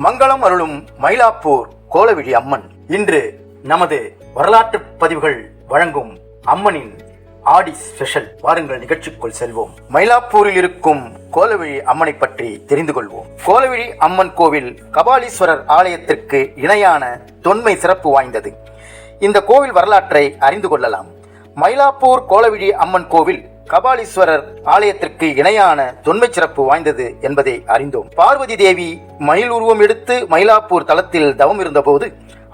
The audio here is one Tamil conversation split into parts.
மங்களம் அருளும் மயிலாப்பூர் கோலவிழி அம்மன். இன்று நமது வரலாற்று பதிவுகள் வழங்கும் அம்மனின் ஆடி ஸ்பெஷல். வாருங்கள் நிகழ்ச்சிக்குள் செல்வோம். மயிலாப்பூரில் இருக்கும் கோலவிழி அம்மனை பற்றி தெரிந்து கொள்வோம். கோலவிழி அம்மன் கோவில் கபாலீஸ்வரர் ஆலயத்திற்கு இணையான தொன்மை சிறப்பு வாய்ந்தது. இந்த கோவில் வரலாற்றை அறிந்து கொள்ளலாம். மயிலாப்பூர் கோலவிழி அம்மன் கோவில் கபாலீஸ்வரர் ஆலயத்திற்கு இணையான தொன்மை சிறப்பு வாய்ந்தது என்பதை அறிந்தோம். பார்வதி தேவி மயில் உருவம் எடுத்து மயிலாப்பூர் தலத்தில் தவம் இருந்தபோது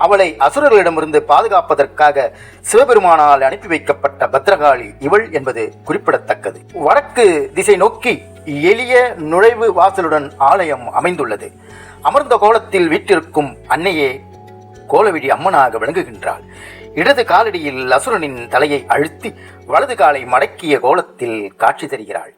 அவளை அசுரர்களிடமிருந்து பாதுகாப்பதற்காக சிவபெருமானால் அனுப்பி வைக்கப்பட்ட பத்ரகாளி இவள் என்பது குறிப்பிடத்தக்கது. வடக்கு திசை நோக்கி எளிய நுழைவு வாசலுடன் ஆலயம் அமைந்துள்ளது. அமர்ந்த கோலத்தில் வீற்றிருக்கும் அன்னையே கோலவிழி அம்மனாக விளங்குகின்றாள். இடது காலடியில் அசுரனின் தலையை அழுத்தி வலது காலை மடக்கிய கோலத்தில் காட்சி தருகிறாள்.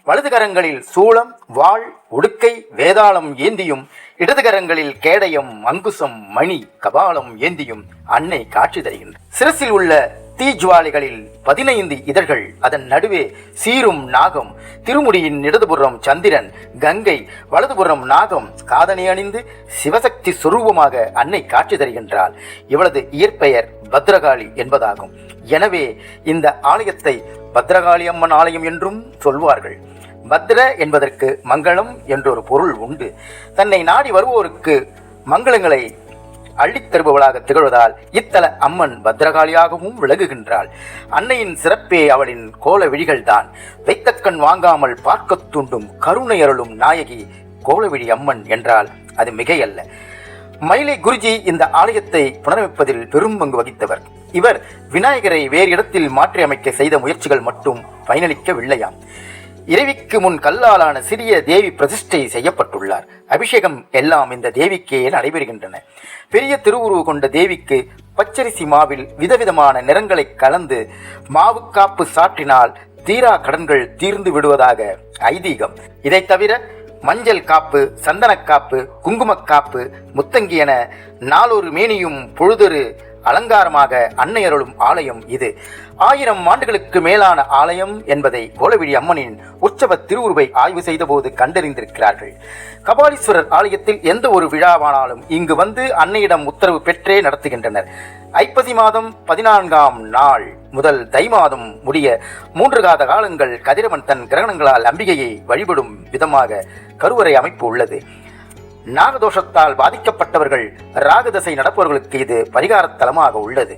வலது கரங்களில் சூளம், வாள், உடுக்கை, வேதாளம் ஏந்தியும், இடது கரங்களில் கேடயம், அங்குசம், மணி, கபாலம் ஏந்தியும் அன்னை காட்சி தருகின்றார். சிரசில் உள்ள தீஜ்வாலைகளில் 15 இதழ்கள், அதன் நடுவே சீரும் நாகம், திருமுடியின் இடதுபுறம் சந்திரன், கங்கை, வலதுபுறம் நாகம், காதனை அணிந்து சிவசக்தி சுரூபமாக அன்னை காட்சி தருகின்றாள். இவளது இயற்பெயர் பத்ரகாளி என்பதாகும். எனவே இந்த ஆலயத்தை பத்ரகாளி அம்மன் ஆலயம் என்றும் சொல்வார்கள். பத்ர என்பதற்கு மங்களம் என்றொரு பொருள் உண்டு. தன்னை நாடி வருவோருக்கு மங்களங்களை அள்ளித் தருபவளாக திகழ்வதால் இத்தல அம்மன் பத்ரகாளியாகவும் விளங்குகின்றாள். அன்னையின் சிறப்பே அவளின் கோல விழிகள்தான். வைத்தக்கண் வாங்காமல் பார்க்க தூண்டும் கருணை அருளும் நாயகி கோலவிழி அம்மன் என்றால் அது மிகையல்ல. மயிலை குருஜி இந்த ஆலயத்தை புனரமைப்பதில் பெரும் பங்கு வகித்தவர். இவர் விநாயகரை வேறு இடத்தில் மாற்றி அமைக்க செய்த முயற்சிகள் மட்டும் பயனளிக்கவில்லையாம். இறைவிக்கு முன் கல்லாலான சிறிய தேவி பிரதிஷ்டை செய்யப்பட்டுள்ளார். அபிஷேகம் எல்லாம் இந்த தேவிக்கே நடைபெறுகின்றன. பெரிய திருவுருவு கொண்ட தேவிக்கு பச்சரிசி மாவில் விதவிதமான நிறங்களை கலந்து மாவுக்காப்பு சாற்றினால் தீரா கடன்கள் தீர்ந்து விடுவதாக ஐதீகம். இதை தவிர மஞ்சள் காப்பு, சந்தனக்காப்பு, குங்குமக்காப்பு, முத்தங்கி என நாளொரு மேனியும் பொழுதொரு அலங்காரமாக அன்னை அருளும் ஆலயம் இது. 1000 ஆண்டுகளுக்கு மேலான ஆலயம் என்பதை கோலவிழி அம்மனின் உற்சவ திருவுருவை ஆய்வு செய்த போது கண்டறிந்திருக்கிறார்கள். கபாலீஸ்வரர் ஆலயத்தில் எந்த ஒரு விழாவானாலும் இங்கு வந்து அன்னையிடம் உத்தரவு பெற்றே நடத்துகின்றனர். ஐப்பசி மாதம் 14ஆம் நாள் முதல் தை மாதம் முடிய 3 காத காலங்கள் கதிரவன் தன் கிரகணங்களால் அம்பிகையை வழிபடும் விதமாக கருவறை அமைப்பு உள்ளது. நாகதோஷத்தால் பாதிக்கப்பட்டவர்கள், ராகதசை நடப்பவர்களுக்கு இது பரிகாரத்தலமாக உள்ளது.